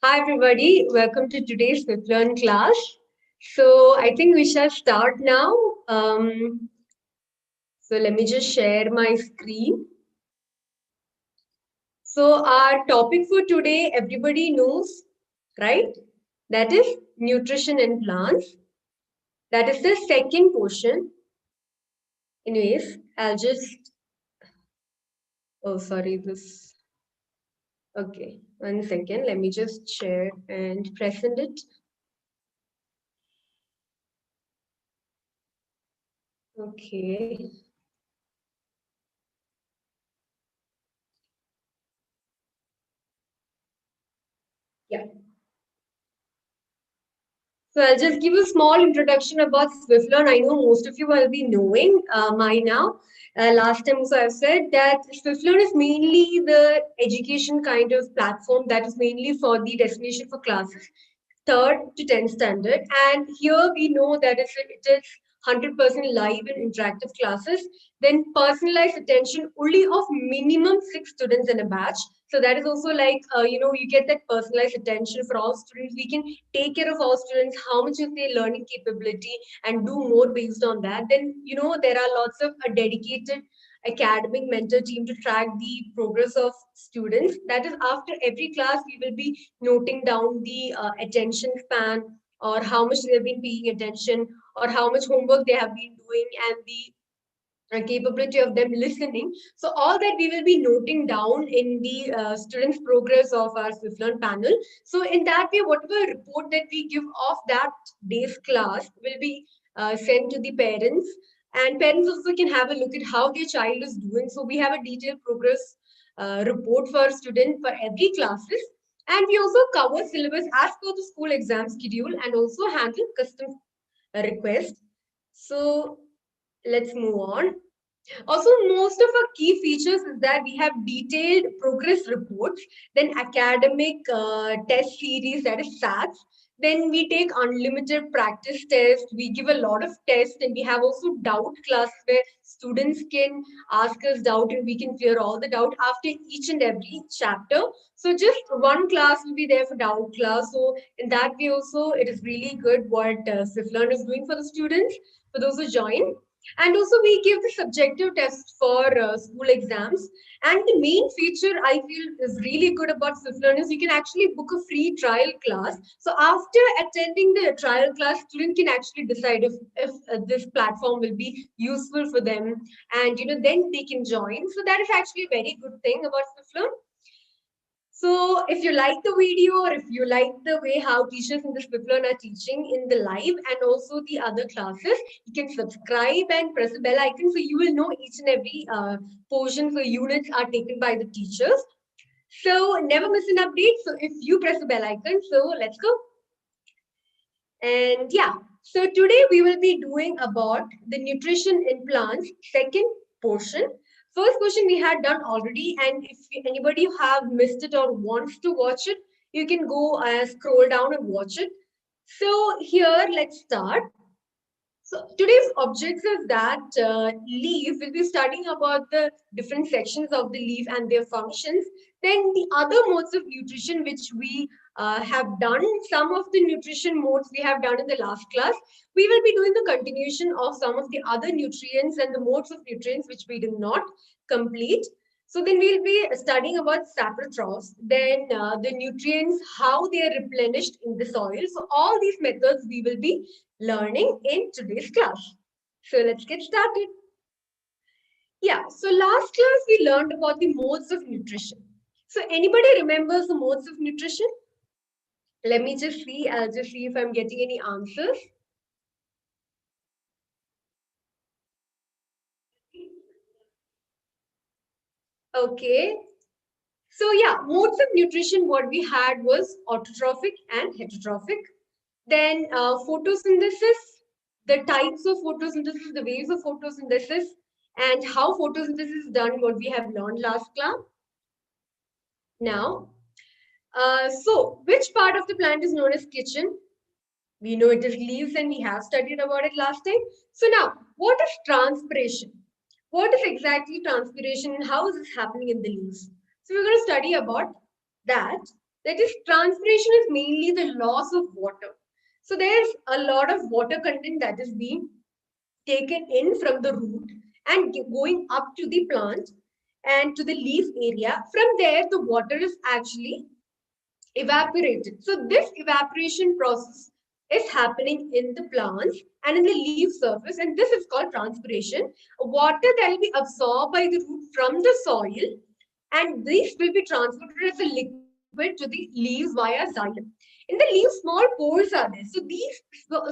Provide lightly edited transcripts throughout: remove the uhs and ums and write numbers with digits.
Hi everybody, welcome to today's Swiflearn class. So I think we shall start now. So let me just share my screen. So our topic for today, everybody knows, right? That is nutrition in plants. That is the second portion. Anyways, I'll just, oh sorry, this, okay, 1 second. Let me just share and present it. Okay. Yeah. So I'll just give a small introduction about Swiflearn. I know most of you will be knowing my now. Last time also I've said that Swiflearn is mainly the education kind of platform that is mainly for the destination for classes, 3rd to 10th standard. And here we know that it is 100% live and interactive classes, then personalized attention only of minimum 6 students in a batch. So that is also like, you get that personalized attention for all students. We can take care of all students, how much of their learning capability and do more based on that. Then, there are lots of a dedicated academic mentor team to track the progress of students. That is, after every class, we will be noting down the attention span or how much they've been paying attention or how much homework they have been doing and the capability of them listening. So all that we will be noting down in the students' progress of our Swiflearn panel. So in that way, whatever report that we give of that day's class will be sent to the parents. And parents also can have a look at how their child is doing. So we have a detailed progress report for student for every classes. And we also cover syllabus as per the school exam schedule and also handle custom requests. So let's move on. Also, most of our key features is that we have detailed progress reports, then academic test series, that is SATs. Then we take unlimited practice tests. We give a lot of tests, and we have also doubt classes where students can ask us doubt and we can clear all the doubt after each and every chapter. So just one class will be there for doubt class. So in that way also, it is really good what Swiflearn is doing for the students, for those who join. And also we give the subjective test for school exams. And the main feature I feel is really good about Swiflearn is you can actually book a free trial class. So after attending the trial class, student can actually decide if this platform will be useful for them, and then they can join. So that is actually a very good thing about Swiflearn. So if you like the video or if you like the way how teachers in this Swiflearn are teaching in the live and also the other classes, you can subscribe and press the bell icon so you will know each and every portion for units are taken by the teachers. So never miss an update. So if you press the bell icon, so let's go. And yeah, so today we will be doing about the nutrition in plants, second portion. First question we had done already, and if anybody have missed it or wants to watch it, you can go scroll down and watch it. So here, let's start. So today's objective is that leaf will be studying about the different sections of the leaf and their functions. Then the other modes of nutrition which we have done, some of the nutrition modes we have done in the last class. We will be doing the continuation of some of the other nutrients and the modes of nutrients which we did not complete. So then we'll be studying about saprotrophs, then the nutrients, how they are replenished in the soil. So all these methods we will be learning in today's class. So let's get started. Yeah, so last class we learned about the modes of nutrition. So anybody remembers the modes of nutrition? Let me just see. I'll just see if I'm getting any answers. Okay. So yeah, modes of nutrition, what we had was autotrophic and heterotrophic. Then photosynthesis, the types of photosynthesis, the ways of photosynthesis, and how photosynthesis is done, what we have learned last class. Now, so which part of the plant is known as kitchen? We know it is leaves and we have studied about it last time. So now, what is transpiration? What is exactly transpiration and how is this happening in the leaves? So we're going to study about that. That is, transpiration is mainly the loss of water. So there's a lot of water content that is being taken in from the root and going up to the plant and to the leaf area. From there, the water is actually evaporated. So this evaporation process is happening in the plants and in the leaf surface, and this is called transpiration. Water that will be absorbed by the root from the soil, and this will be transported as a liquid to the leaves via xylem. In the leaves, small pores are there. So these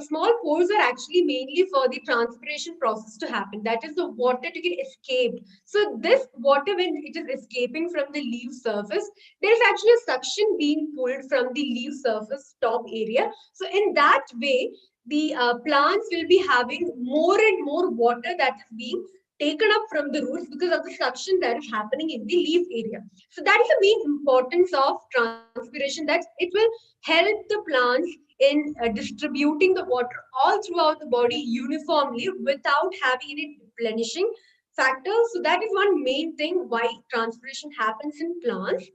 small pores are actually mainly for the transpiration process to happen. That is the water to get escaped. So this water, when it is escaping from the leaf surface, there is actually a suction being pulled from the leaf surface top area. So in that way, the plants will be having more and more water that is being taken up from the roots because of the suction that is happening in the leaf area. So that is the main importance of transpiration, that it will help the plants in distributing the water all throughout the body uniformly without having any replenishing factors. So that is one main thing why transpiration happens in plants.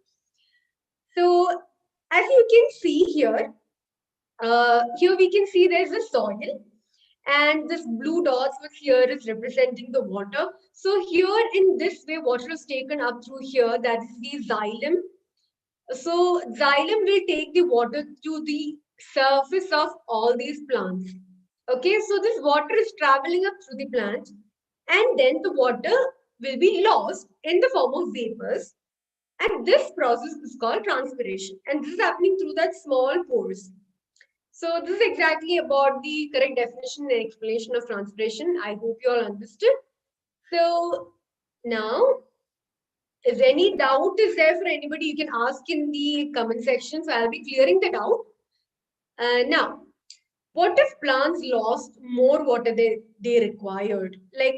So as you can see here, here we can see there's a soil, and this blue dots which here is representing the water. So here in this way, water is taken up through here, that is the xylem. So xylem will take the water to the surface of all these plants. Okay, so this water is traveling up through the plant, and then the water will be lost in the form of vapors. And this process is called transpiration. And this is happening through that small pores. So this is exactly about the correct definition and explanation of transpiration. I hope you all understood. So now, if any doubt is there for anybody, you can ask in the comment section. So I'll be clearing the doubt. Now, what if plants lost more water they required? Like,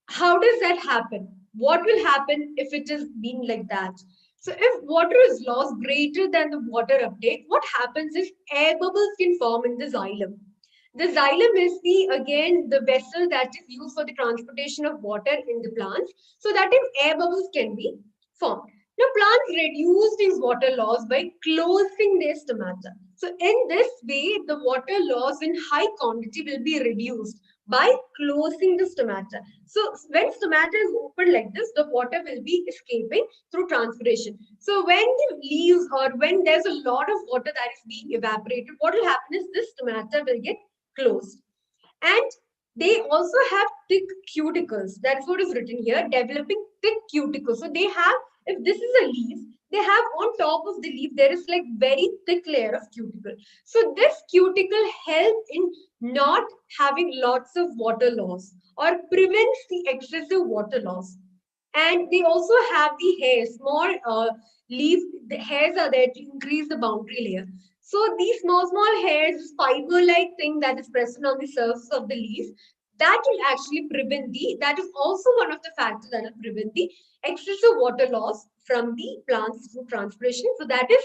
how does that happen? What will happen if it is being like that? So if water is lost greater than the water uptake, what happens is air bubbles can form in the xylem. The xylem is again the vessel that is used for the transportation of water in the plants. So that is, air bubbles can be formed. Now plants reduce these water loss by closing their stomata. So in this way, the water loss in high quantity will be reduced by closing the stomata. So when stomata is open like this, the water will be escaping through transpiration. So when the leaves, or when there's a lot of water that is being evaporated, what will happen is this stomata will get closed. And they also have thick cuticles. That's what is written here, developing thick cuticles. So they have, if this is a leaf, they have on top of the leaf, there is like very thick layer of cuticle. So this cuticle helps in not having lots of water loss or prevents the excessive water loss. And they also have the hairs, small leaf, the hairs are there to increase the boundary layer. So these small hairs, fiber-like thing that is present on the surface of the leaf, that will actually prevent that is also one of the factors that will prevent the excessive water loss from the plants through transpiration. So that is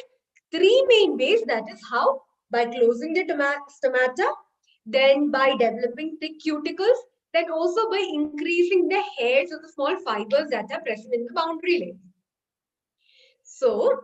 three main ways. That is how, by closing the stomata, then by developing thick cuticles, then also by increasing the hairs of the small fibers that are present in the boundary layer. So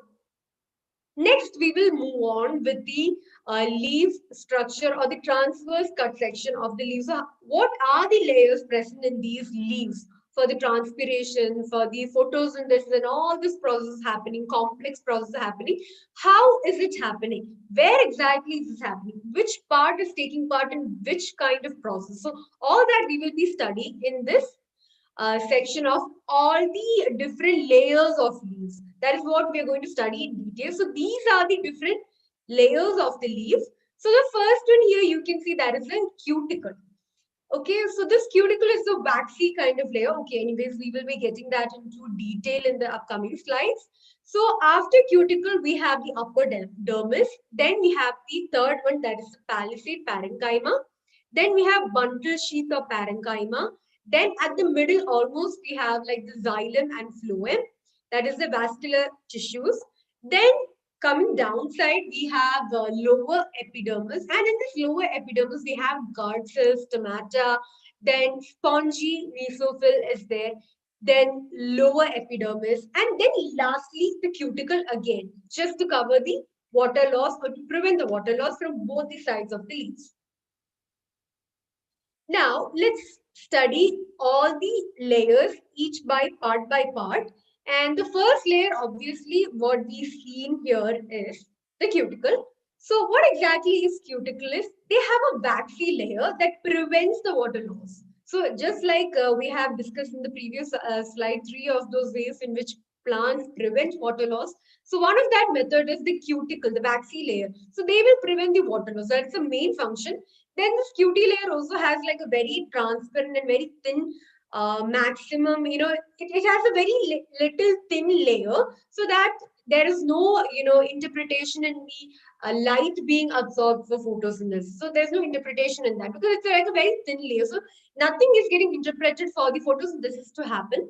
next, we will move on with the leaf structure or the transverse cut section of the leaves. So what are the layers present in these leaves for the transpiration, for the photosynthesis, and all this process happening, complex process happening? How is it happening? Where exactly is this happening? Which part is taking part in which kind of process? So all that we will be studying in this section of all the different layers of leaves. That is what we are going to study in detail. So these are the different layers of the leaves. So the first one here, you can see that is a cuticle. Okay, so this cuticle is a waxy kind of layer. Okay, anyways, we will be getting that into detail in the upcoming slides. So after cuticle, we have the upper dermis. Then we have the third one, that is the palisade parenchyma. Then we have bundle sheath or parenchyma. Then at the middle, almost we have like the xylem and phloem. That is the vascular tissues. Then coming downside, we have the lower epidermis, and in this lower epidermis, we have guard cells, stomata, then spongy mesophyll is there, then lower epidermis, and then lastly, the cuticle again, just to cover the water loss or to prevent the water loss from both the sides of the leaves. Now, let's study all the layers, each by part. And the first layer, obviously, what we see in here is the cuticle. So, what exactly is cuticle is? They have a waxy layer that prevents the water loss. So, just like we have discussed in the previous slide, 3 of those ways in which plants prevent water loss. So, one of that method is the cuticle, the waxy layer. So, they will prevent the water loss. That's the main function. Then this QT layer also has like a very transparent and very thin maximum, it has a very little thin layer so that there is no, interpretation in the light being absorbed for photosynthesis. So there's no interpretation in that because it's like a very thin layer. So nothing is getting interpreted for the photosynthesis to happen.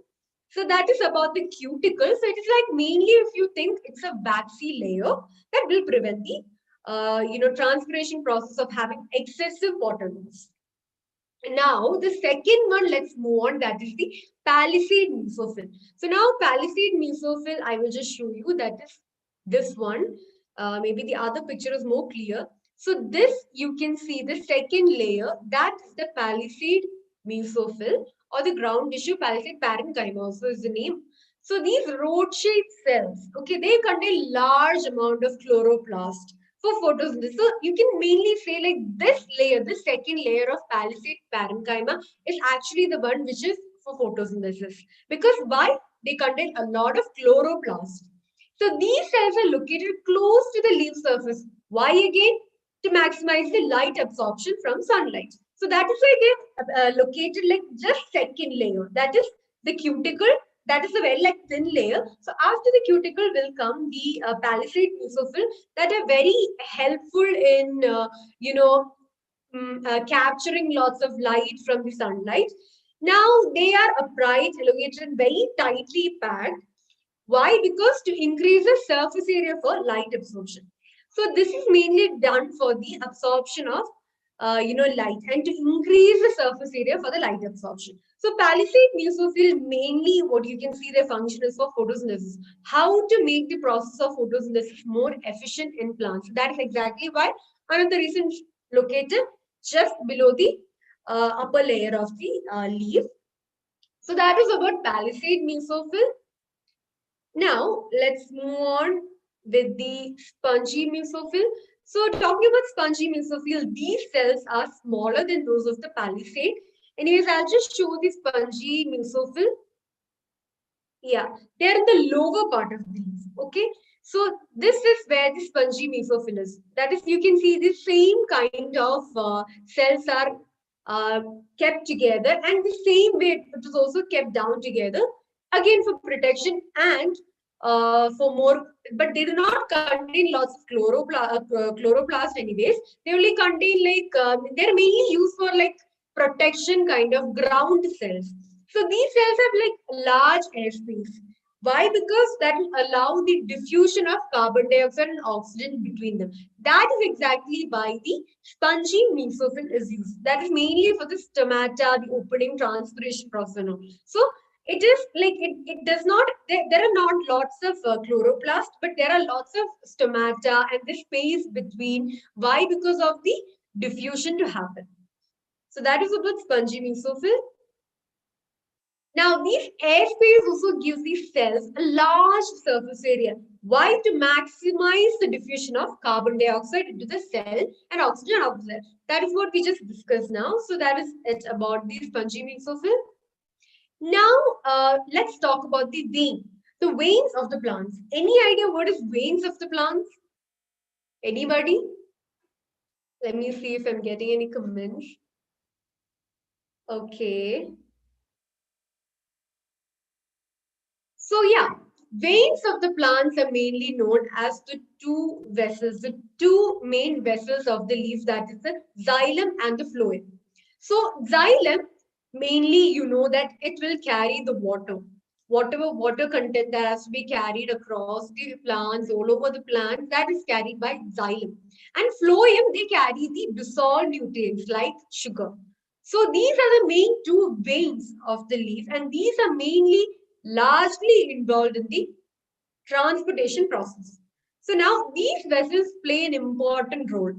So that is about the cuticle. So it is like mainly if you think it's a waxy layer that will prevent the transpiration process of having excessive water loss. Now, the second one, let's move on. That is the palisade mesophyll. So now, palisade mesophyll, I will just show you. That is this one. Maybe the other picture is more clear. So this, you can see the second layer. That is the palisade mesophyll or the ground tissue palisade parenchyma also is the name. So these rod-shaped cells, okay, they contain large amount of chloroplast for photosynthesis. So you can mainly say like this layer, this second layer of palisade parenchyma is actually the one which is for photosynthesis. Because why? They contain a lot of chloroplast. So these cells are located close to the leaf surface. Why again? To maximize the light absorption from sunlight. So that is why they're located like just second layer. That is the cuticle. That is a very like thin layer. So after the cuticle will come the palisade mesophyll that are very helpful in capturing lots of light from the sunlight. Now they are upright, elongated, and very tightly packed. Why? Because to increase the surface area for light absorption. So this is mainly done for the absorption of light and to increase the surface area for the light absorption. So palisade mesophyll mainly what you can see their function is for photosynthesis. How to make the process of photosynthesis more efficient in plants. That is exactly why another reason located just below the upper layer of the leaf. So that is about palisade mesophyll. Now, let's move on with the spongy mesophyll. So, talking about spongy mesophyll, these cells are smaller than those of the palisade. Anyways, I'll just show the spongy mesophyll. Yeah, they're in the lower part of the leaf. Okay, so this is where the spongy mesophyll is. That is, you can see the same kind of cells are kept together, and the same way it is also kept down together again for protection and for more, but they do not contain lots of chloroplast anyways. They only contain like they're mainly used for like protection kind of ground cells. So these cells have like large airspace. Why? Because that will allow the diffusion of carbon dioxide and oxygen between them. That is exactly why the spongy mesophyll is used. That is mainly for the stomata, the opening transpiration process. So it is like it does not, there are not lots of chloroplast, but there are lots of stomata and the space between. Why? Because of the diffusion to happen. So that is about spongy mesophyll. Now, these airspace also gives these cells a large surface area. Why? To maximize the diffusion of carbon dioxide into the cell and oxygen out there. That is what we just discussed now. So that is it about the spongy mesophyll. Now, let's talk about the vein. The veins of the plants. Any idea what is veins of the plants? Anybody? Let me see if I'm getting any comments. Okay. So yeah, veins of the plants are mainly known as the two vessels, the two main vessels of the leaf, that is the xylem and the phloem. So xylem, mainly you know that it will carry the water. Whatever water content that has to be carried across the plants, all over the plant, that is carried by xylem. And phloem, they carry the dissolved nutrients like sugar. So these are the main two veins of the leaf, and these are mainly largely involved in the transportation process. So now these vessels play an important role.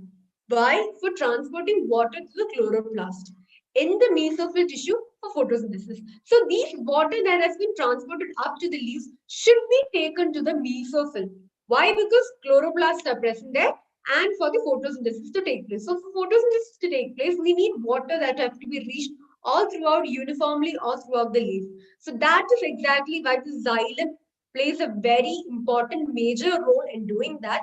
Why? For transporting water to the chloroplast in the mesophyll tissue for photosynthesis. So these water that has been transported up to the leaves should be taken to the mesophyll. Why? Because chloroplasts are present there and for the photosynthesis to take place. So for photosynthesis to take place, we need water that have to be reached all throughout uniformly all throughout the leaf. So that is exactly why the xylem plays a very important major role in doing that.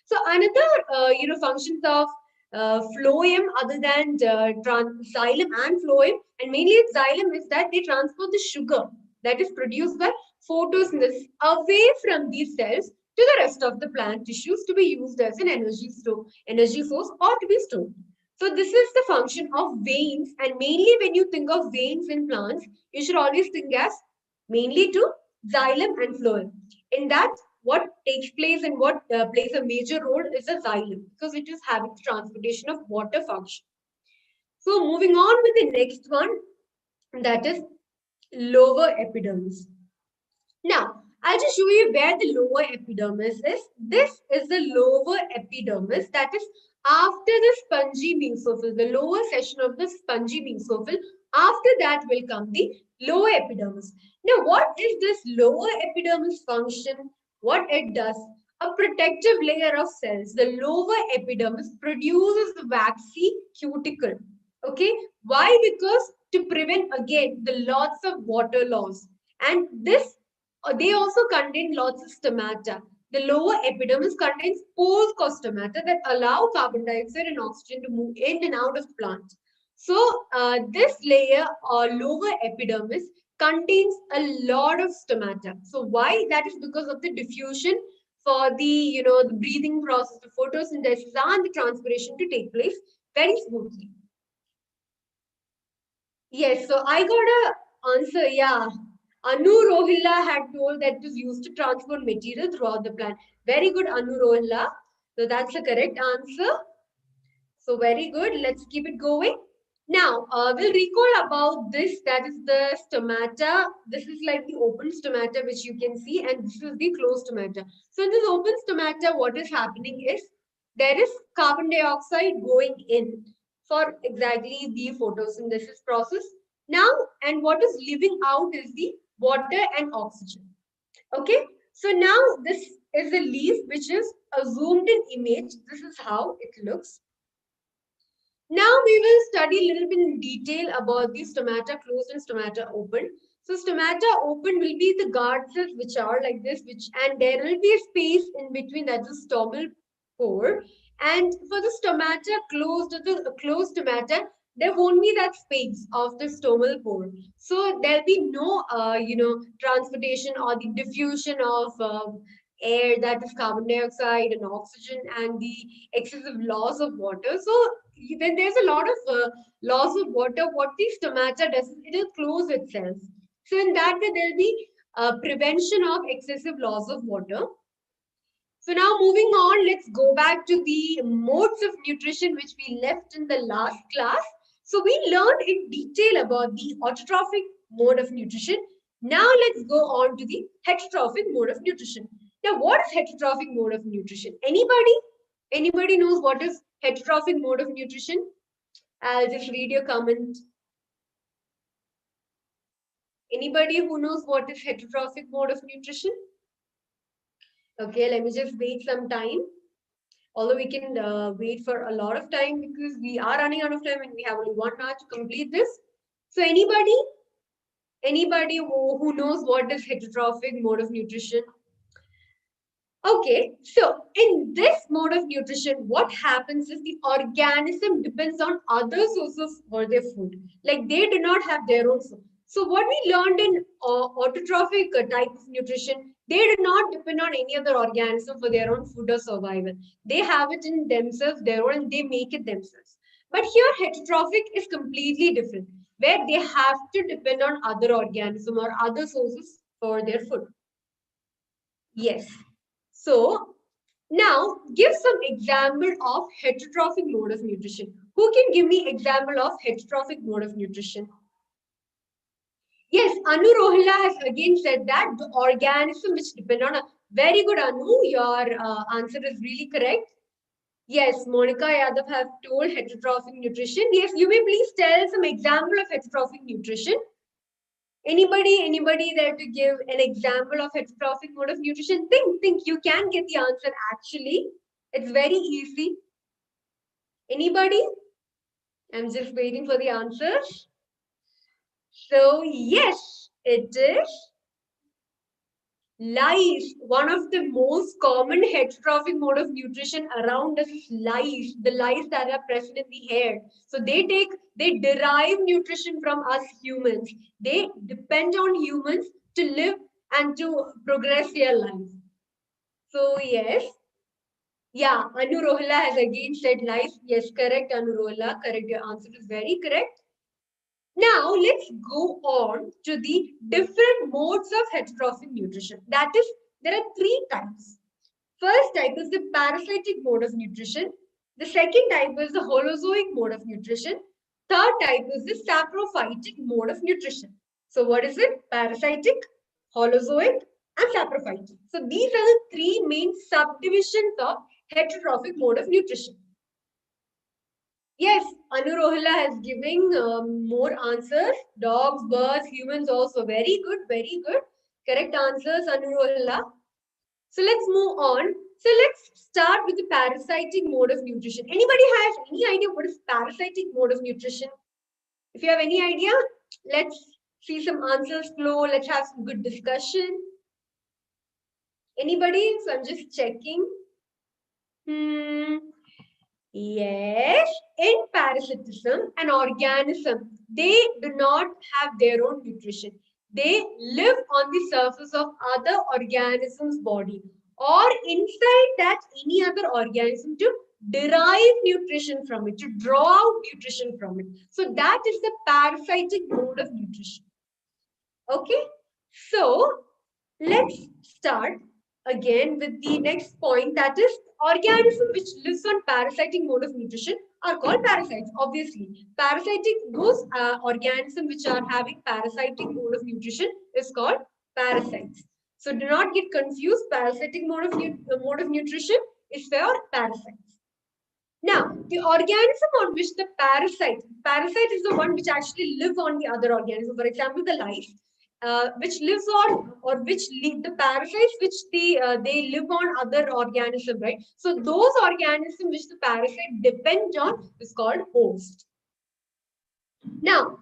So another functions of phloem other than xylem and phloem, and mainly its xylem, is that they transport the sugar that is produced by photosynthesis away from these cells to the rest of the plant tissues to be used as an energy source or to be stored. So this is the function of veins, and mainly when you think of veins in plants, you should always think as mainly to xylem and phloem. In that, what takes place and what plays a major role is the xylem because it is having the transportation of water function. So moving on with the next one, that is lower epidermis. Now, I'll just show you where the lower epidermis is. This is the lower epidermis, that is after the spongy mesophyll, the lower section of the spongy mesophyll. After that will come the lower epidermis. Now, what is this lower epidermis function? What it does? A protective layer of cells. The lower epidermis produces the waxy cuticle. Okay, why? Because to prevent again the lots of water loss, and this they also contain lots of stomata. The lower epidermis contains pores called stomata that allow carbon dioxide and oxygen to move in and out of the plant. So this layer or lower epidermis contains a lot of stomata. So why? That is because of the diffusion for the breathing process, the photosynthesis and the transpiration to take place very smoothly. Yes, so I got a answer. Yeah, Anu Rohilla had told that it was used to transport material throughout the plant. Very good, Anu Rohilla. So that's the correct answer. So very good. Let's keep it going. Now, we'll recall about this. That is the stomata. This is like the open stomata, which you can see, and this is the closed stomata. So in this open stomata, what is happening is there is carbon dioxide going in for exactly the photosynthesis process. Now, and what is leaving out is the water and oxygen. Okay, so now this is a leaf which is a zoomed in image. This is how it looks. Now we will study a little bit in detail about the stomata closed and stomata open. So stomata open will be the guard cells which are like this, and there will be a space in between, that's the stomal pore. And for the stomata closed, the closed stomata, there won't be that space of the stomal pore. So there'll be no, transportation or the diffusion of air, that is carbon dioxide and oxygen, and the excessive loss of water. So when there's a lot of loss of water, what the stomata does is it will close itself. So in that way, there'll be prevention of excessive loss of water. So now moving on, let's go back to the modes of nutrition which we left in the last class. So we learned in detail about the autotrophic mode of nutrition. Now let's go on to the heterotrophic mode of nutrition. Now, what is heterotrophic mode of nutrition? Anybody? Anybody knows what is heterotrophic mode of nutrition? I'll just read your comment. Anybody who knows what is heterotrophic mode of nutrition? Okay, let me just wait some time. Although we can wait for a lot of time because we are running out of time and we have only 1 hour to complete this. So anybody who knows what is heterotrophic mode of nutrition? Okay, so in this mode of nutrition, what happens is the organism depends on other sources for their food. Like they do not have their own source. So what we learned in autotrophic type of nutrition, they do not depend on any other organism for their own food or survival. They have it in themselves, their own, and they make it themselves. But here, heterotrophic is completely different, where they have to depend on other organism or other sources for their food. Yes. So now give some example of heterotrophic mode of nutrition. Who can give me example of heterotrophic mode of nutrition? Yes, Anu Rohilla has again said that the organism which depend on Very good, Anu. Your answer is really correct. Yes, Monica Yadav have told heterotrophic nutrition. Yes, you may please tell some example of heterotrophic nutrition. Anybody there to give an example of heterotrophic mode of nutrition? Think. You can get the answer actually. It's very easy. Anybody? I'm just waiting for the answers. So yes, it is lice. One of the most common heterotrophic mode of nutrition around us is lice. The lice that are present in the hair. So they derive nutrition from us humans. They depend on humans to live and to progress their life. So yes. Yeah, Anu Rohila has again said lice. Yes, correct, Anu Rohila. Correct. Your answer is very correct. Now, let's go on to the different modes of heterotrophic nutrition. That is, there are three types. First type is the parasitic mode of nutrition. The second type is the holozoic mode of nutrition. Third type is the saprophytic mode of nutrition. So what is it? Parasitic, holozoic, and saprophytic. So these are the three main subdivisions of heterotrophic mode of nutrition. Yes, Anu Rohila has given more answers. Dogs, birds, humans also. Very good, very good. Correct answers, Anu Rohila. So let's move on. So let's start with the parasitic mode of nutrition. Anybody has any idea what is parasitic mode of nutrition? If you have any idea, let's see some answers flow. Let's have some good discussion. Anybody? So I'm just checking. Yes, in parasitism, an organism, they do not have their own nutrition. They live on the surface of other organisms' body or inside that any other organism to derive nutrition from it, to draw out nutrition from it. So that is the parasitic mode of nutrition. Okay, so let's start again with the next point, that is organism which lives on parasitic mode of nutrition are called parasites. Obviously, parasitic, those organisms which are having parasitic mode of nutrition is called parasites. So do not get confused. Parasitic mode of nutrition is for parasites. Now, the organism on which the parasite is the one which actually live on the other organism. For example, the lice, which lives on, or the parasites which they live on other organism, right? So those organisms which the parasite depend on is called host. Now,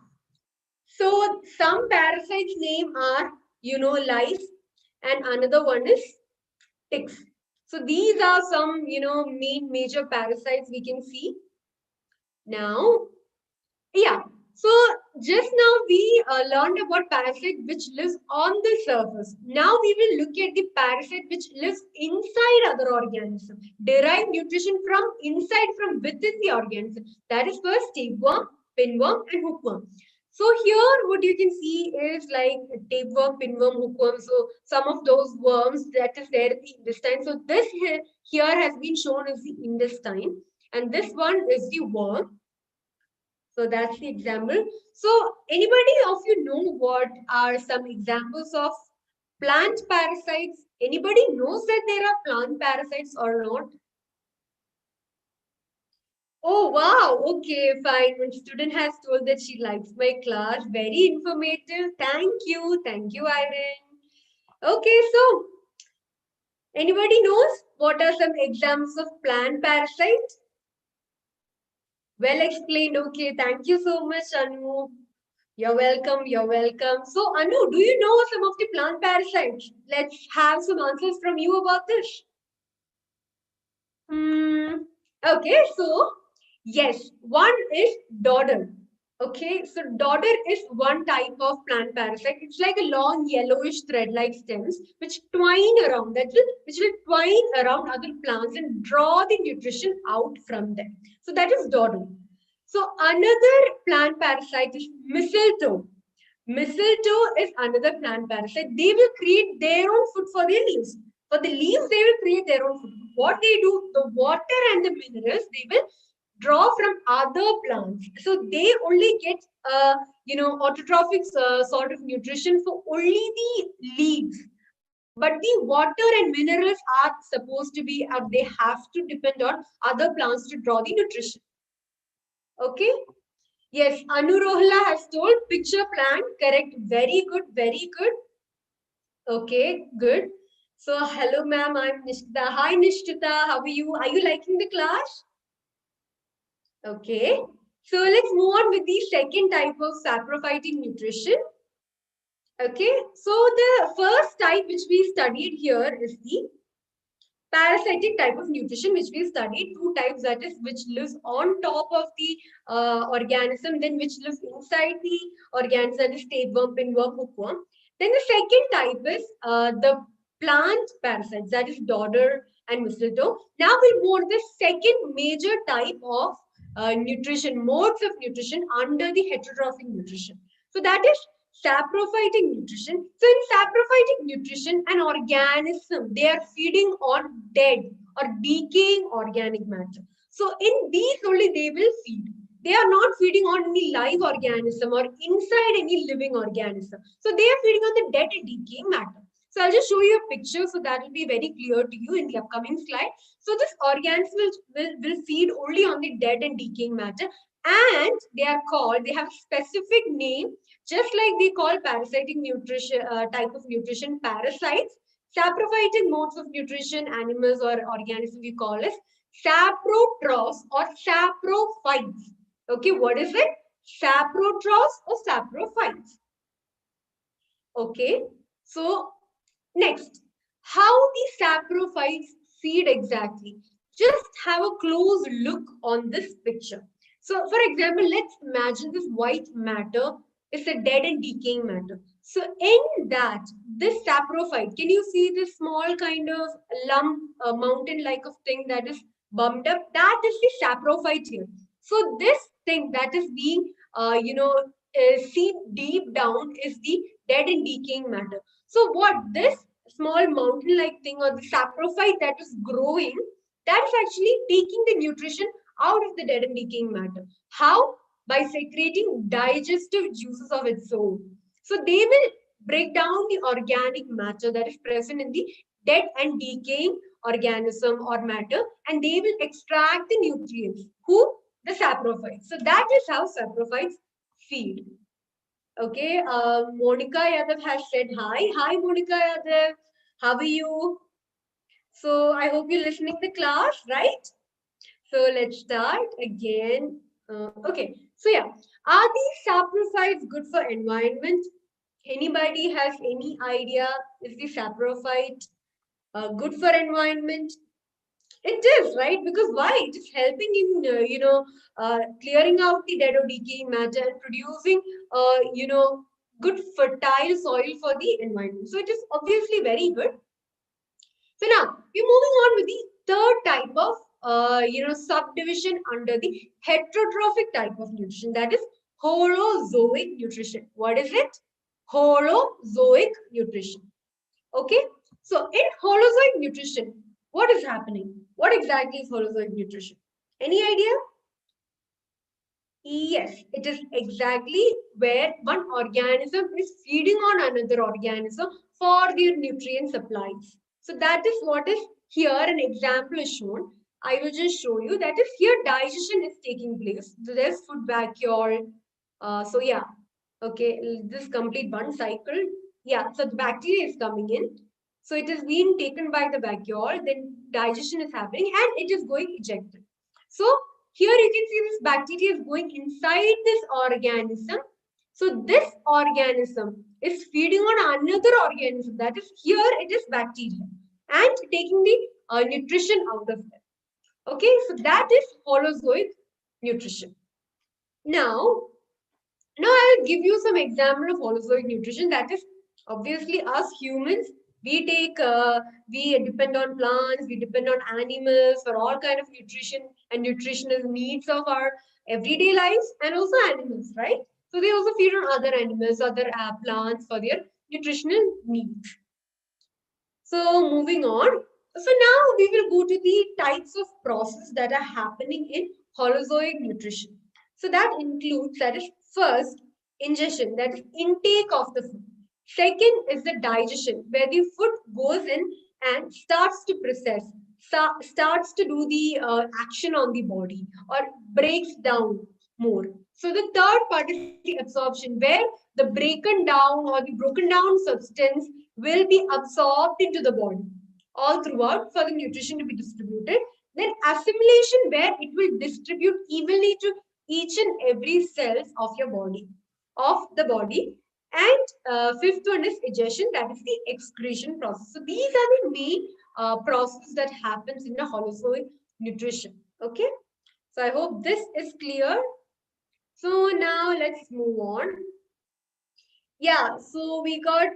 so some parasites name are, lice, and another one is ticks. So these are some, main major parasites we can see. Now, yeah. So just now we learned about parasite which lives on the surface. Now we will look at the parasite which lives inside other organisms, derive nutrition from inside, from within the organism. That is first tapeworm, pinworm, and hookworm. So here what you can see is like tapeworm, pinworm, hookworm. So some of those worms that is there in the intestine. So this here has been shown as the intestine, and this one is the worm. So that's the example. So anybody of you know what are some examples of plant parasites? Anybody knows that there are plant parasites or not? Oh, wow. Okay, fine. One student has told that she likes my class. Very informative. Thank you. Thank you, Irene. Okay, so anybody knows what are some examples of plant parasites? Well explained. Okay, thank you so much, Anu. You're welcome. You're welcome. So, Anu, do you know some of the plant parasites? Let's have some answers from you about this. Okay, so yes, one is dodder. Okay, so dodder is one type of plant parasite. It's like a long yellowish thread-like stems which twine around, which will twine around other plants and draw the nutrition out from them. So that is dodder. So another plant parasite is mistletoe. Mistletoe is another plant parasite. They will create their own food for their leaves. For the leaves, they will create their own food. What they do, the water and the minerals, they will draw from other plants. So they only get, autotrophic sort of nutrition for only the leaves. But the water and minerals are supposed to be, they have to depend on other plants to draw the nutrition. Okay. Yes, Anurohla has told picture plant. Correct. Very good. Very good. Okay, good. So, hello, ma'am. I'm Nishtita. Hi, Nishtita. How are you? Are you liking the class? Okay. So, let's move on with the second type of saprophytic nutrition. Okay. So, the first type which we studied here is the parasitic type of nutrition, which we studied. Two types, that is, which lives on top of the organism, then which lives inside the organism, that is tapeworm, pinworm, hookworm. Then the second type is the plant parasites, that is dodder and mistletoe. Now we'll move on to the second major type of nutrition, modes of nutrition under the heterotrophic nutrition. So that is saprophytic nutrition. So in saprophytic nutrition, an organism, they are feeding on dead or decaying organic matter. So in these only they will feed. They are not feeding on any live organism or inside any living organism. So they are feeding on the dead and decaying matter. So I'll just show you a picture so that will be very clear to you in the upcoming slide. So this organism will feed only on the dead and decaying matter, and they are called, they have a specific name, just like we call parasitic nutrition type of nutrition parasites. Saprophytic modes of nutrition, animals or organisms, we call as saprotrophs or saprophytes. Okay, what is it? Saprotrophs or saprophytes. Okay, so next, how the saprophytes feed exactly? Just have a close look on this picture. So, for example, let's imagine this white matter is a dead and decaying matter. So, in that, this saprophyte, can you see this small kind of lump, mountain-like of thing that is bumped up? That is the saprophyte here. So, this thing that is being, seen deep down is the dead and decaying matter. So, what this small mountain-like thing or the saprophyte that is growing, that's actually taking the nutrition out of the dead and decaying matter. How? By secreting digestive juices of its own. So they will break down the organic matter that is present in the dead and decaying organism or matter, and they will extract the nutrients. Who? The saprophytes. So that is how saprophytes feed. Okay, Monica Yadav has said hi. Hi, Monica Yadav. How are you? So I hope you're listening to class, right? So let's start again. Okay, so yeah, are these saprophytes good for environment? Anybody has any idea? Is the saprophyte good for environment? It is, right? Because why? It is helping in, clearing out the dead or decaying matter and producing, good fertile soil for the environment. So it is obviously very good. So now we're moving on with the third type of, subdivision under the heterotrophic type of nutrition, that is holozoic nutrition. What is it? Holozoic nutrition. Okay. So in holozoic nutrition, what is happening? What exactly is holozoic nutrition? Any idea? Yes, it is exactly where one organism is feeding on another organism for their nutrient supplies. So that is what is here. An example is shown. I will just show you that is here digestion is taking place. So there's food vacuole. So yeah, okay, this complete one cycle. Yeah, so the bacteria is coming in. So it is being taken by the vacuole, then digestion is happening and it is going ejected. So here you can see this bacteria is going inside this organism. So this organism is feeding on another organism, that is here it is bacteria, and taking the nutrition out of it. Okay, so that is holozoic nutrition. Now I'll give you some example of holozoic nutrition. That is obviously us humans. We depend on plants, we depend on animals for all kind of nutrition and nutritional needs of our everyday lives, and also animals, right? So they also feed on other animals, other plants for their nutritional needs. So moving on. So now we will go to the types of process that are happening in holozoic nutrition. So that includes, that is first, ingestion, that is intake of the food. Second is the digestion, where the food goes in and starts to process, starts to do the action on the body or breaks down more. So the third part is the absorption, where the broken down or the broken down substance will be absorbed into the body all throughout for the nutrition to be distributed. Then assimilation, where it will distribute evenly to each and every cells of your body, of the body. And fifth one is digestion, that is the excretion process. So these are the main process that happens in the holozoic nutrition. Okay, so I hope this is clear. So now let's move on. Yeah, so we got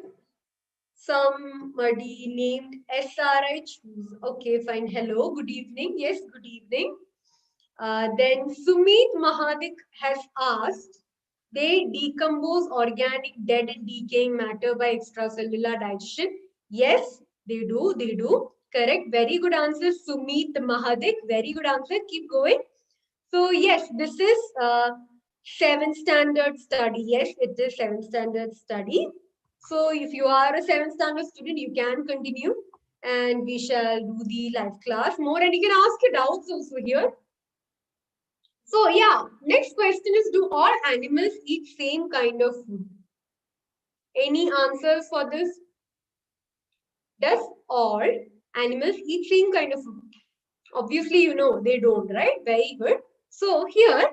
somebody named SRI Choose. Okay, fine. Hello, good evening. Yes, good evening. Then Sumit Mahadik has asked, they decompose organic dead and decaying matter by extracellular digestion. Yes, they do. They do. Correct. Very good answer, Sumit Mahadik. Very good answer. Keep going. So yes, this is 7th standard study. Yes, it is 7th standard study. So if you are a 7th standard student, you can continue and we shall do the live class more and you can ask your doubts also here. So yeah, next question is, do all animals eat same kind of food? Any answers for this? Does all animals eat same kind of food? Obviously, you know, they don't, right? Very good. So here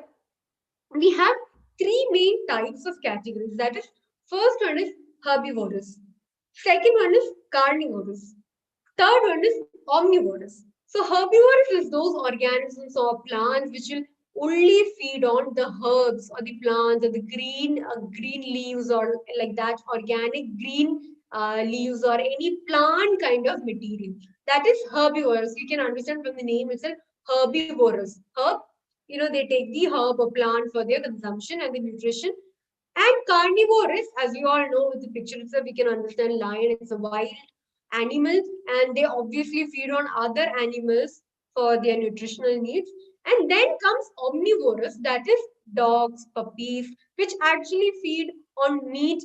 we have three main types of categories. That is, first one is herbivorous. Second one is carnivorous. Third one is omnivorous. So herbivorous is those organisms or plants which will only feed on the herbs or the plants or the green leaves or like that organic green leaves or any plant kind of material. That is herbivorous. You can understand from the name itself, herbivorous. Herb, you know, they take the herb or plant for their consumption and the nutrition. And carnivorous, as you all know, with the picture itself, we can understand lion, it's a wild animal, and they obviously feed on other animals for their nutritional needs. And then comes omnivorous, that is dogs, puppies, which actually feed on meat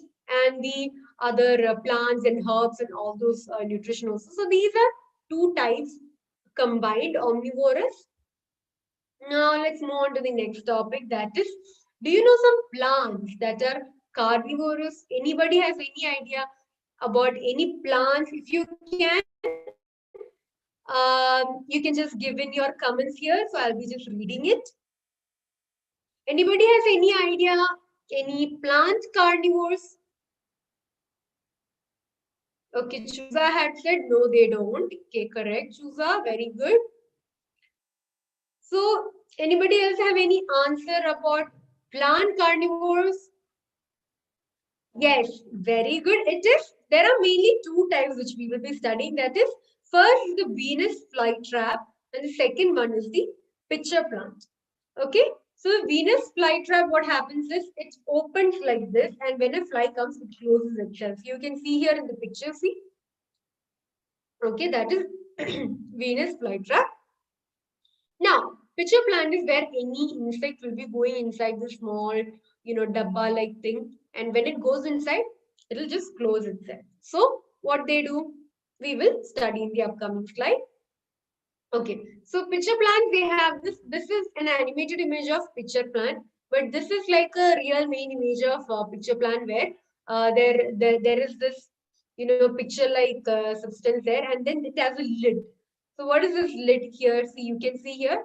and the other plants and herbs and all those nutrition also. So these are two types combined, omnivorous. Now let's move on to the next topic, that is, do you know some plants that are carnivorous? Anybody has any idea about any plants? If you can, you can just give in your comments here. So I'll be just reading it. Anybody has any idea? Any plant carnivores? Okay, Chusa had said no, they don't. Okay, correct, Chusa. Very good. So, anybody else have any answer about plant carnivores? Yes, very good. It is. There are mainly two types which we will be studying. That is, first is the Venus flytrap, and the second one is the pitcher plant. Okay. So the Venus flytrap, what happens is it opens like this, and when a fly comes, it closes itself. You can see here in the picture. See. Okay, that is Venus flytrap. Now, pitcher plant is where any insect will be going inside the small, dabba-like thing. And when it goes inside, it'll just close itself. So, what they do, we will study in the upcoming slide. Okay, so pitcher plant, they have this. This is an animated image of pitcher plant, but this is like a real main image of pitcher plant where there is this, picture-like substance there, and then it has a lid. So, what is this lid here? So, you can see here.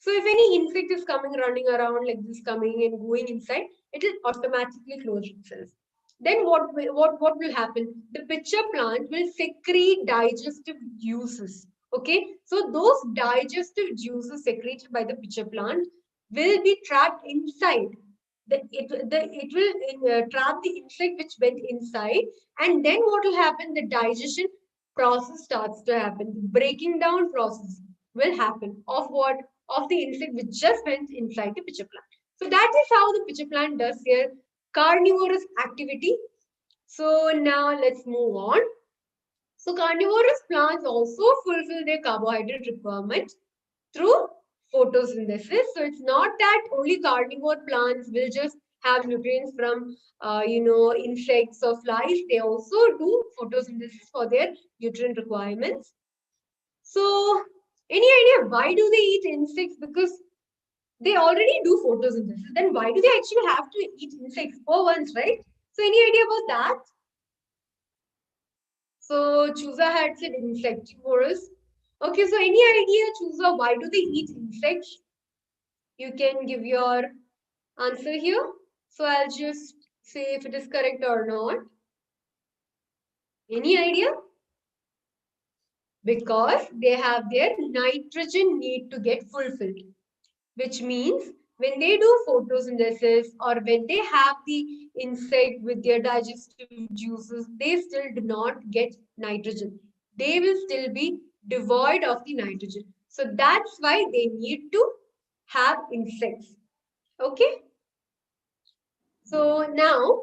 So if any insect is coming running around like this, coming and going inside, it will automatically close itself. Then what will happen? The pitcher plant will secrete digestive juices. Okay, so those digestive juices secreted by the pitcher plant will be trapped inside. It will trap the insect which went inside, and then what will happen? The digestion process starts to happen. The breaking down process will happen of what? Of the insect which just went inside the pitcher plant. So that is how the pitcher plant does their carnivorous activity. So now let's move on. So carnivorous plants also fulfill their carbohydrate requirement through photosynthesis. So it's not that only carnivore plants will just have nutrients from, insects or flies. They also do photosynthesis for their nutrient requirements. So, any idea why do they eat insects? Because they already do photosynthesis. Then why do they actually have to eat insects for once, right? So, any idea about that? So, Chusa had said insectivorous. Okay, so any idea, Chusa, why do they eat insects? You can give your answer here. So, I'll just say if it is correct or not. Any idea? Because they have their nitrogen need to get fulfilled, which means when they do photosynthesis or when they have the insect with their digestive juices, they still do not get nitrogen. They will still be devoid of the nitrogen. So that's why they need to have insects. Okay. So now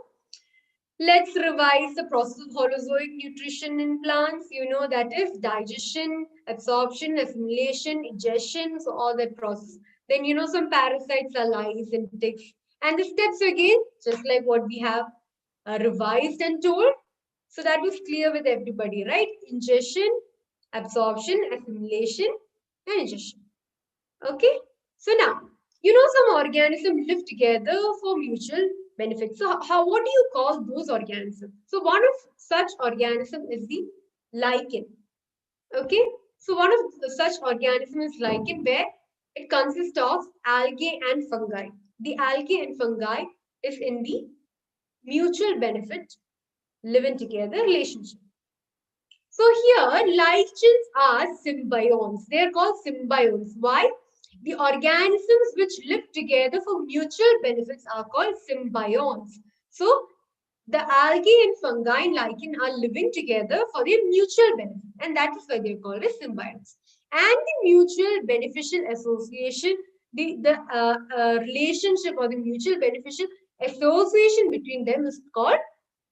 let's revise the process of holozoic nutrition in plants. That is digestion, absorption, assimilation, ingestion, so all that process. Then, some parasites are lice and ticks. And the steps again, just like what we have revised and told. So that was clear with everybody, right? Ingestion, absorption, assimilation, and ingestion. Okay. So now, some organisms live together for mutual benefit. So what do you call those organisms? So one of such organism is the lichen. Okay. So one of such organism is lichen, where it consists of algae and fungi. The algae and fungi is in the mutual benefit living together relationship. So here, lichens are symbionts. They are called symbionts. Why? The organisms which live together for mutual benefits are called symbionts. So the algae and fungi and lichen are living together for their mutual benefit, and that is why they are called as symbionts. And the mutual beneficial association, the relationship or the mutual beneficial association between them is called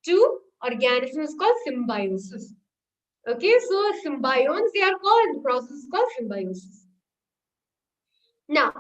two organisms called symbiosis. Okay, so symbionts they are called, the process is called symbiosis. Now,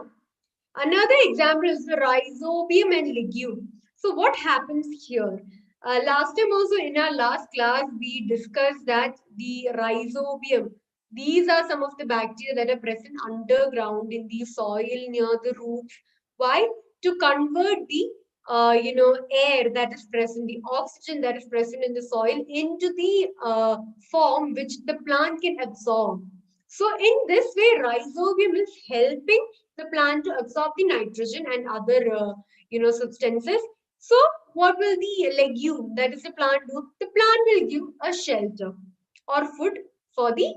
another example is the rhizobium and legume. So what happens here? Last time also in our last class, we discussed that the rhizobium, these are some of the bacteria that are present underground in the soil near the roots. Why? To convert the air that is present, the oxygen that is present in the soil into the form which the plant can absorb. So in this way, rhizobium is helping the plant to absorb the nitrogen and other substances. So what will the legume, that is the plant, do? The plant will give a shelter or food for the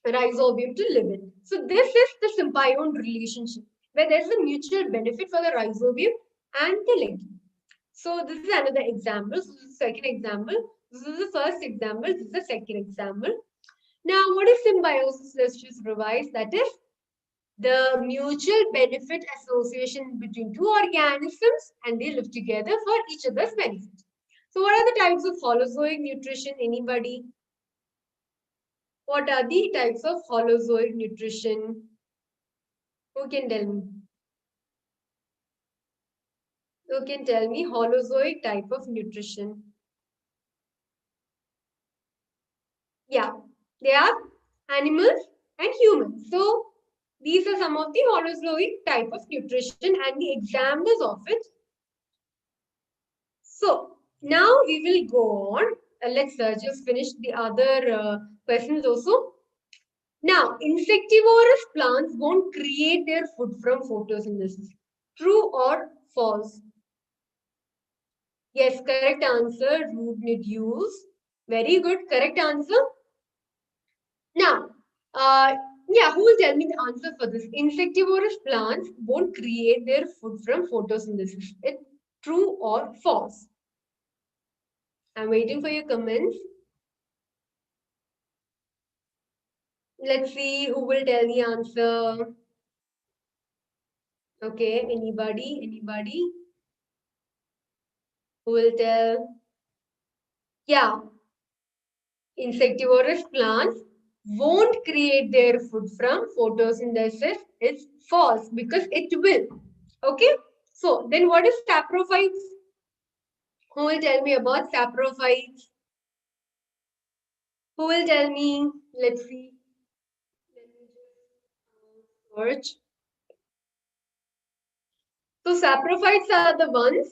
rhizobium to live in. So this is the symbiont relationship where there is a mutual benefit for the rhizobium and the legume. So this is another example. So this is the second example. This is the first example. This is the second example. Now, what is symbiosis? Let's just revise. That is the mutual benefit association between two organisms, and they live together for each other's benefit. So what are the types of holozoic nutrition? Anybody? What are the types of holozoic nutrition? Who can tell me? Who can tell me holozoic type of nutrition? Yeah, they are animals and humans. So these are some of the holozoic type of nutrition and the examples of it. So now we will go on. Let's just finish the other questions also. Now, insectivorous plants won't create their food from photosynthesis. True or false? Yes, correct answer. Root reduce. Very good, correct answer. Now, who will tell me the answer for this? Insectivorous plants won't create their food from photosynthesis. It's true or false? I'm waiting for your comments. Let's see who will tell the answer. Okay, anybody who will tell? Yeah, insectivorous plants won't create their food from photosynthesis. It's false because it will. Okay, So then what is saprophytes? Who will tell me about saprophytes? Who will tell me? Let's see. Let me just search. So saprophytes are the ones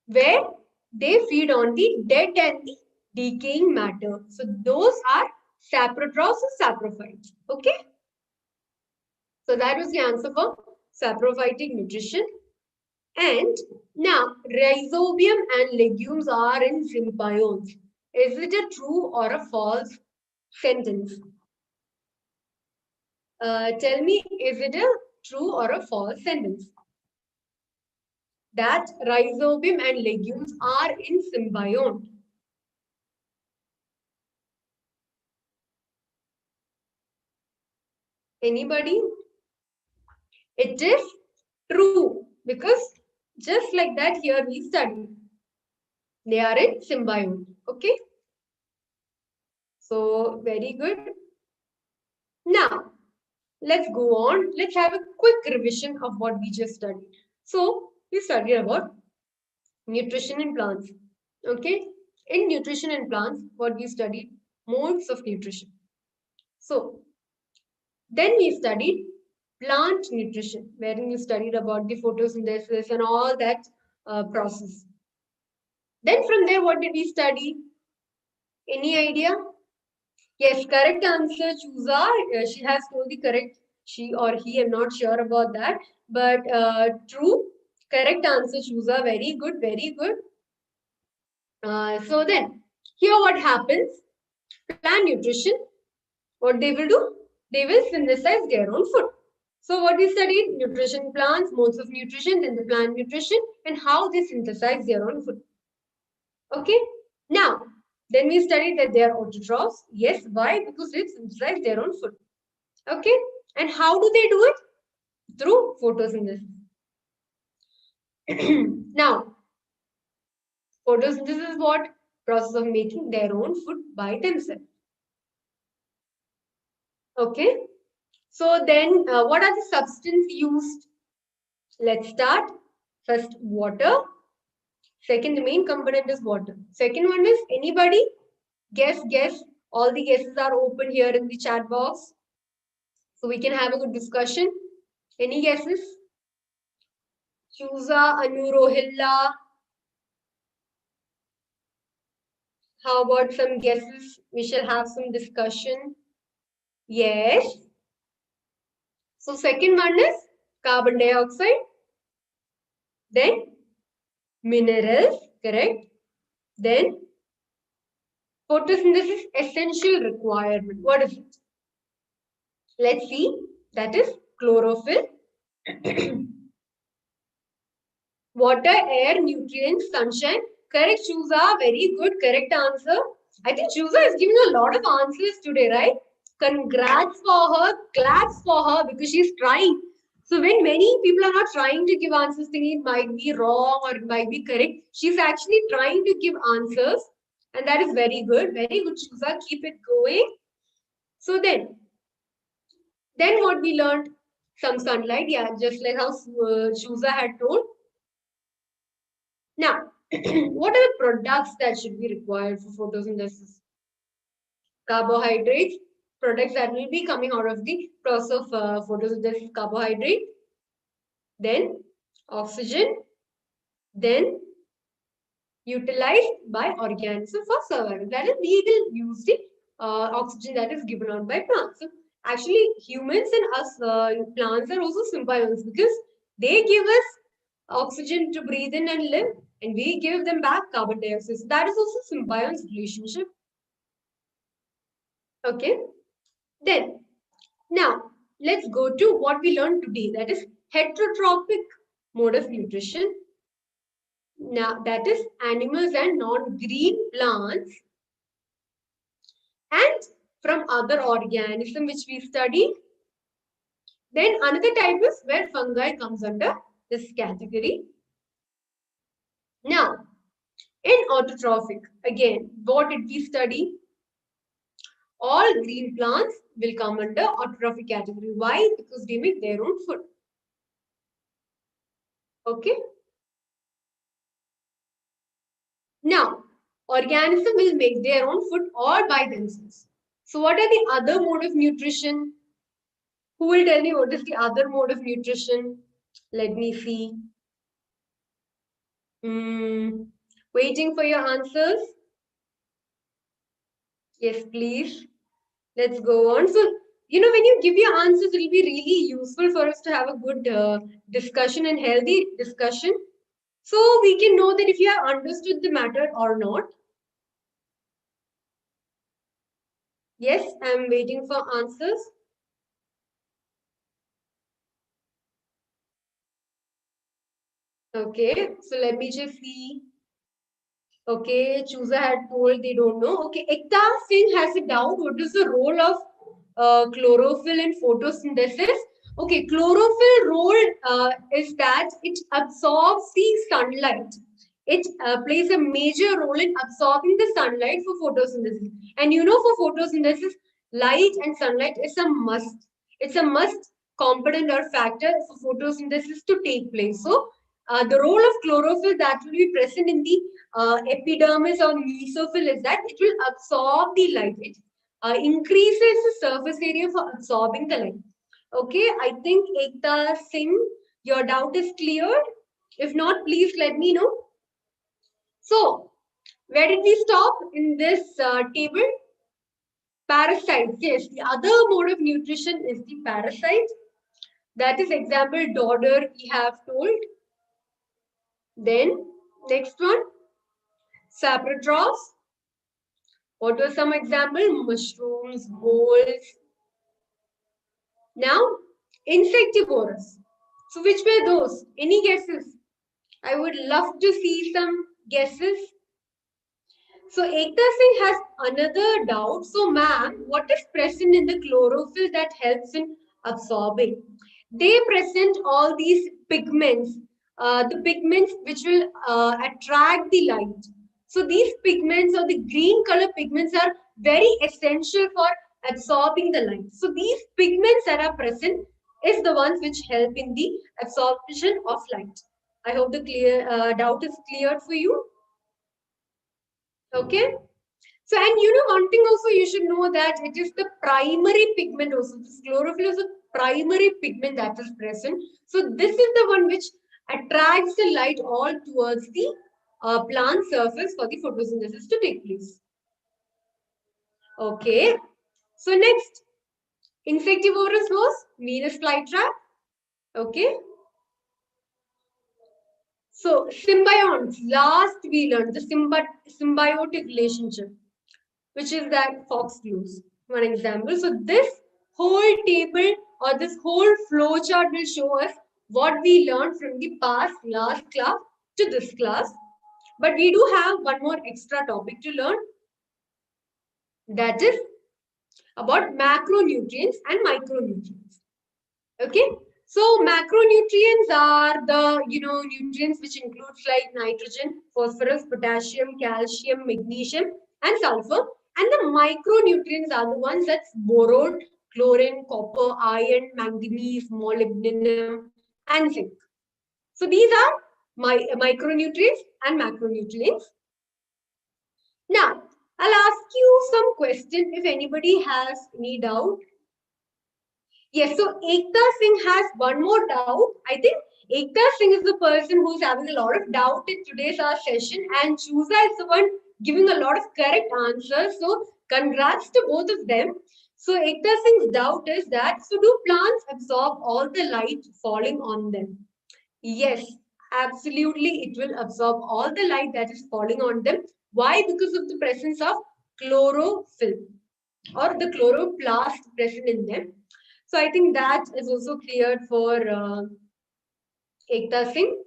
where they feed on the dead and the decaying matter. So those are saprotrophs or saprophytes. Okay. So that was the answer for saprophytic nutrition. And now rhizobium and legumes are in symbionts. Is it a true or a false sentence? Tell me, is it a true or a false sentence? That rhizobium and legumes are in symbiont. Anybody? It is true because just like that here we study. They are in symbiont. Okay. So very good. Now let's go on. Let's have a quick revision of what we just studied. So we studied about nutrition in plants. Okay. In nutrition in plants, what we studied? Modes of nutrition. So then we studied plant nutrition, wherein we studied about the photosynthesis and all that process. Then from there, what did we study? Any idea? Yes, correct answer, Chusa. She has told the correct, she or he, I'm not sure about that. But true, correct answer, Chusa. Very good, very good. So then, here what happens? Plant nutrition, what they will do? They will synthesize their own food. So what we studied? Nutrition plants, modes of nutrition, then the plant nutrition, and how they synthesize their own food. Okay. Now, then we studied that they are autotrophs. Yes, why? Because they synthesize their own food. Okay. And how do they do it? Through photosynthesis. Now, photosynthesis is what? Process of making their own food by themselves. Okay. So then, what are the substances used? Let's start. First, water. Second, the main component is water. Second one is anybody? Guess. All the guesses are open here in the chat box. So we can have a good discussion. Any guesses? Chusa, Anu, Rohilla. How about some guesses? We shall have some discussion. Yes. So second one is carbon dioxide. Then minerals, correct? Then photosynthesis essential requirement. What is it? Let's see. That is chlorophyll. Water, air, nutrients, sunshine. Correct, Chusa. Very good. Correct answer. I think Chusa is giving a lot of answers today, right? Congrats for her. Claps for her because she's trying. So when many people are not trying to give answers, thinking it might be wrong or it might be correct, she's actually trying to give answers. And that is very good. Very good, Chusa. Keep it going. So then what we learned? Some sunlight. Yeah, just like how Chusa had told. Now, what are the products that should be required for photosynthesis? Carbohydrates, products that will be coming out of the process of photosynthesis, carbohydrate, then oxygen, then utilized by organisms for survival. That is, we will use the oxygen that is given out by plants. So actually, humans and us, plants are also symbionts because they give us oxygen to breathe in and live, and we give them back carbon dioxide. So that is also symbiont's relationship. Okay. Then, now let's go to what we learned today. That is heterotrophic mode of nutrition. Now that is animals and non-green plants and from other organisms which we studied. Then another type is where fungi comes under this category. Now, in autotrophic, again, what did we study? All green plants will come under autotrophic category. Why? Because they make their own food. Okay. Now, organism will make their own food all by themselves. So what are the other mode of nutrition? Who will tell me what is the other mode of nutrition? Let me see. Waiting for your answers. Yes, please. Let's go on. So, when you give your answers, it will be really useful for us to have a good discussion and healthy discussion. So we can know that if you have understood the matter or not. Yes, I'm waiting for answers. Okay, so let me just see. Okay, chooser had told they don't know. Okay, Ekta Singh has a doubt. What is the role of chlorophyll in photosynthesis? Okay, chlorophyll role is that it absorbs the sunlight. It plays a major role in absorbing the sunlight for photosynthesis. And for photosynthesis, light and sunlight is a must. It's a must component or factor for photosynthesis to take place. So, the role of chlorophyll that will be present in the epidermis or mesophyll is that it will absorb the light. It increases the surface area for absorbing the light. Okay, I think Ekta Singh, your doubt is cleared. If not, please let me know. So, where did we stop in this table? Parasites. Yes, the other mode of nutrition is the parasite. That is example daughter we have told. Then, next one, Saprotrophs. What were some example? Mushrooms, moles. Now, insectivorous. So, which were those? Any guesses? I would love to see some guesses. So, Ekta Singh has another doubt. So, ma'am, what is present in the chlorophyll that helps in absorbing? They present all these pigments, the pigments which will attract the light. So, these pigments or the green color pigments are very essential for absorbing the light. So, these pigments that are present is the ones which help in the absorption of light. I hope the doubt is cleared for you. Okay. So, and one thing also you should know that it is the primary pigment also. This chlorophyll is a primary pigment that is present. So, this is the one which attracts the light all towards the plant surface for the photosynthesis to take place. Okay. So, next, insectivorous was Venus flytrap. Okay. So, symbionts, last we learned the symbiotic relationship, which is that fox glues. One example. So this whole table or this whole flow chart will show us what we learned from the past last class to this class. But we do have one more extra topic to learn. That is about macronutrients and micronutrients. Okay. So macronutrients are the nutrients which includes like nitrogen, phosphorus, potassium, calcium, magnesium, and sulfur. And the micronutrients are the ones that's boron, chlorine, copper, iron, manganese, molybdenum, and zinc. So these are micronutrients and macronutrients. Now, I'll ask you some question if anybody has any doubt. Yes, so Ekta Singh has one more doubt. I think Ekta Singh is the person who's having a lot of doubt in today's our session, and Chusa is the one giving a lot of correct answers. So, congrats to both of them. So, Ekta Singh's doubt is that so do plants absorb all the light falling on them? Yes, absolutely. It will absorb all the light that is falling on them. Why? Because of the presence of chlorophyll or the chloroplast present in them. So I think that is also cleared for Ekta Singh.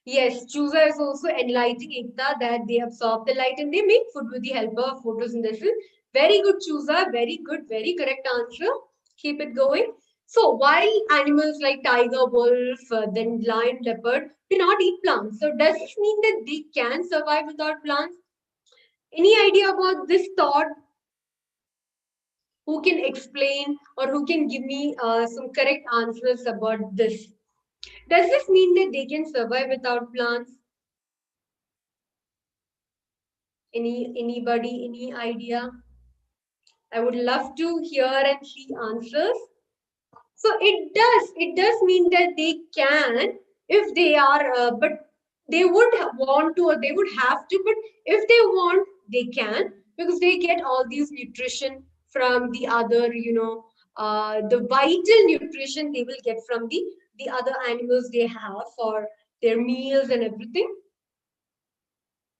Yes, Chooser is also enlightening Ekta that they absorb the light and they make food with the help of photosynthesis. Very good, Chooser. Very good, very correct answer. Keep it going. So wild animals like tiger, wolf, then lion, leopard, do not eat plants. So does this mean that they can survive without plants? Any idea about this thought? Who can explain or who can give me some correct answers about this? Does this mean that they can survive without plants? Anybody, any idea? I would love to hear and see answers. So it does mean that they can if they are, but they would want to or they would have to, but if they want, they can because they get all these nutrition from the other, the vital nutrition they will get from the other animals they have for their meals and everything.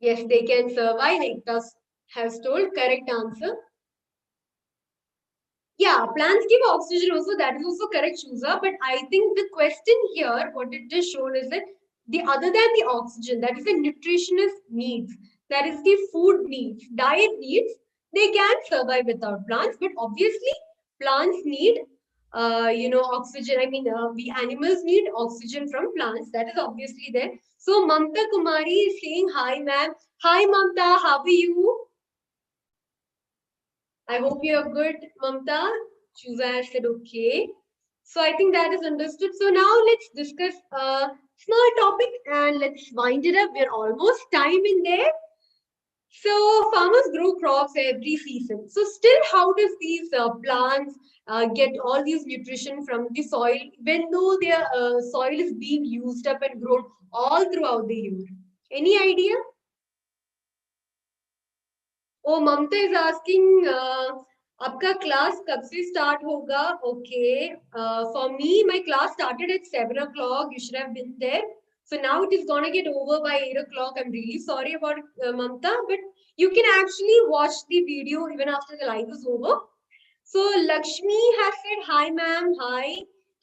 Yes, they can survive. Ekta has told correct answer. Yeah, plants give oxygen also. That is also correct, Shuza. But I think the question here, what it just shown is that the other than the oxygen, that is the nutritionist needs, that is the food needs, diet needs, they can survive without plants. But obviously, plants need, oxygen. I mean, we animals need oxygen from plants. That is obviously there. So Mamta Kumari is saying hi, ma'am. Hi, Mamta. How are you? I hope you're good, Mamta. Chuza said okay. So I think that is understood. So now let's discuss a small topic and let's wind it up. We're almost time in there. So farmers grow crops every season. So still, how does these plants get all these nutrition from the soil, even though their soil is being used up and grown all throughout the year? Any idea? Oh, Mamta is asking, आपका class कब से start होगा? Okay. For me, my class started at 7 o'clock. You should have been there. So now it is gonna get over by 8 o'clock. I'm really sorry about Mamta, but you can actually watch the video even after the live is over. So Lakshmi has said, hi ma'am, hi.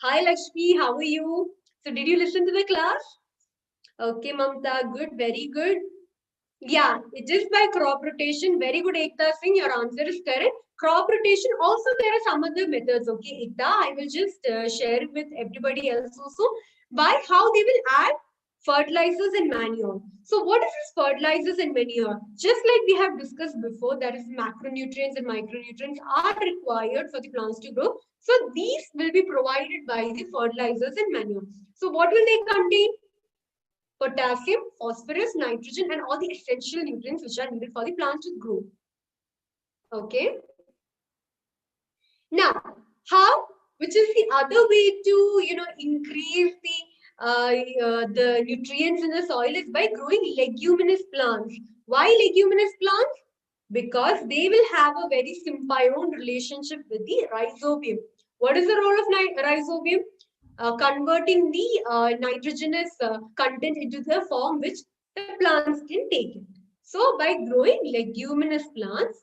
Hi Lakshmi, how are you? So did you listen to the class? Okay, Mamta, good, very good. Yeah, it is by crop rotation. Very good, Ekta Singh. Your answer is correct. Crop rotation. Also, there are some other methods. Okay, Ekta, I will just share it with everybody else also by how they will add fertilizers and manure. So, what is this fertilizers and manure? Just like we have discussed before, that is macronutrients and micronutrients are required for the plants to grow. So, these will be provided by the fertilizers and manure. So, what will they contain? Potassium, phosphorus, nitrogen, and all the essential nutrients which are needed for the plant to grow. Okay. Now, how? Which is the other way to increase the nutrients in the soil is by growing leguminous plants. Why leguminous plants? Because they will have a very symbiont relationship with the rhizobium. What is the role of rhizobium? Converting the nitrogenous content into the form which the plants can take it. So by growing leguminous plants,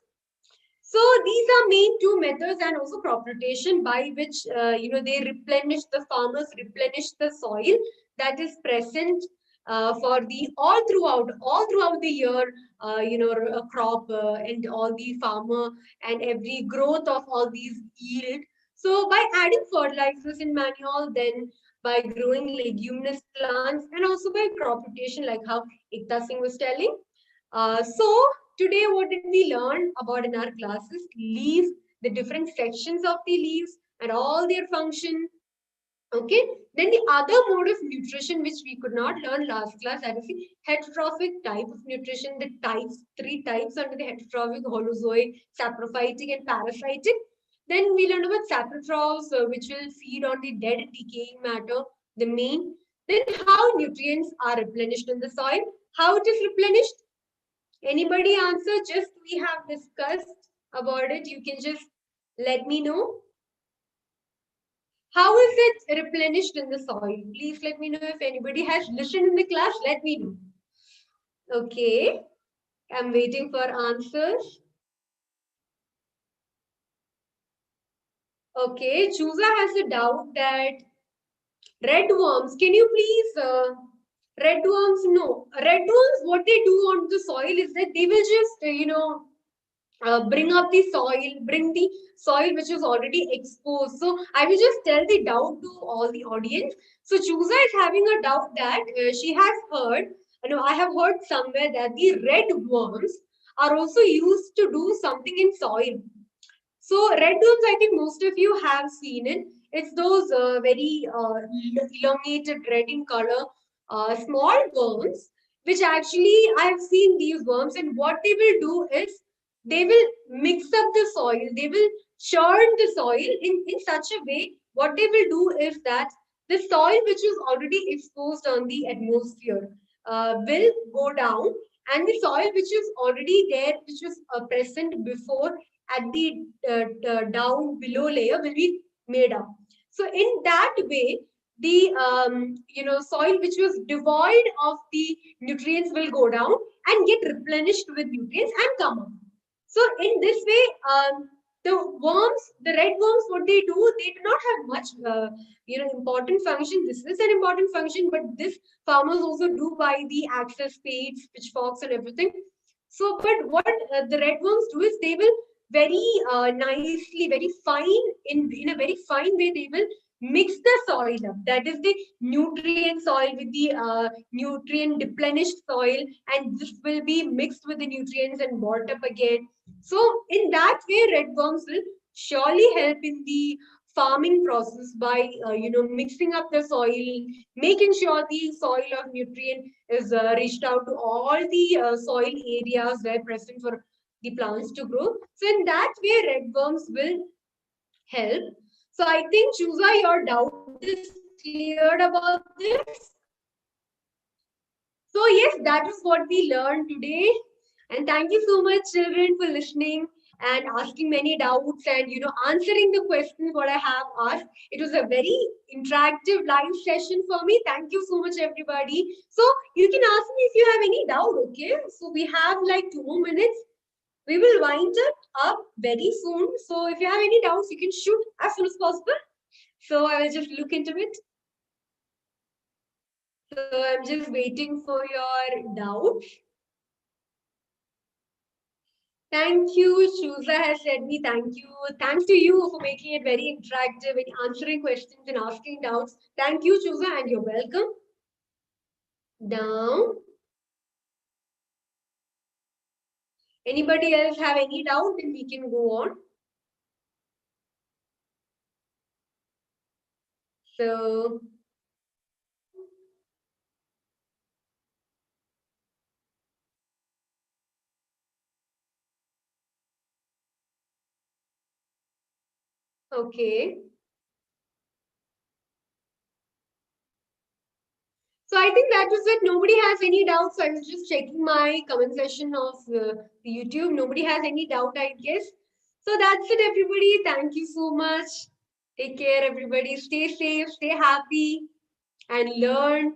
so these are main two methods and also crop rotation by which they replenish the farmers replenish the soil that is present for the all throughout the year a crop and all the farmer and every growth of all these yield. So by adding fertilizers in manure, then by growing leguminous plants and also by crop rotation like how Ekta Singh was telling. So today, what did we learn about in our classes? Leaves, the different sections of the leaves and all their function. Okay. Then the other mode of nutrition which we could not learn last class, that is the heterotrophic type of nutrition. The types, three types under the heterotrophic: Holozoic, saprophytic, and parasitic. Then we learned about saprotrophs, which will feed on the dead and decaying matter, the main. Then how nutrients are replenished in the soil. How it is replenished? Anybody answer? Just we have discussed about it. You can just let me know. How is it replenished in the soil? Please let me know if anybody has listened in the class. Let me know. Okay. I'm waiting for answers. Okay. Chusa has a doubt that red worms. Can you please... red worms, no. Red worms, what they do on the soil is that they will just, bring up the soil, bring the soil which is already exposed. So I will just tell the doubt to all the audience. So Chusa is having a doubt that she has heard, I have heard somewhere that the red worms are also used to do something in soil. So red worms, I think most of you have seen it. It's those very elongated red in color, small worms, which actually I've seen these worms, and what they will do is they will mix up the soil, they will churn the soil in such a way. What they will do is that the soil which is already exposed on the atmosphere will go down, and the soil which is already there, which was present before at the down below layer, will be made up. So in that way, the soil which was devoid of the nutrients will go down and get replenished with nutrients and come up. So in this way, the worms, the red worms, what they do, they do not have much important function. This is an important function, but this farmers also do by the access spades, pitchforks, and everything. So, but what the red worms do is they will very nicely, very fine, in a very fine way, they will mix the soil up. That is the nutrient soil with the nutrient deplenished soil, and this will be mixed with the nutrients and brought up again. So in that way, red worms will surely help in the farming process by mixing up the soil, making sure the soil of nutrient is reached out to all the soil areas where present for the plants to grow. So in that way, red worms will help. So I think Chusa, your doubt is cleared about this. So yes, that is what we learned today. And thank you so much, children, for listening and asking many doubts and answering the questions what I have asked. It was a very interactive live session for me. Thank you so much, everybody. So you can ask me if you have any doubt. Okay. So we have like 2 more minutes. We will wind it up very soon. So if you have any doubts, you can shoot as soon as possible. So I will just look into it. So I'm just waiting for your doubts. Thank you. Shuza has said me thank you. Thanks to you for making it very interactive and answering questions and asking doubts. Thank you, Shuza, and you're welcome. Down. Anybody else have any doubt? Then we can go on. So okay. So I think that was it. Nobody has any doubts. So I was just checking my comment section of YouTube. Nobody has any doubt, I guess. So that's it, everybody. Thank you so much. Take care, everybody. Stay safe, stay happy, and learn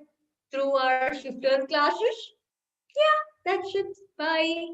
through our Swiflearn classes. Yeah, that's it. Bye.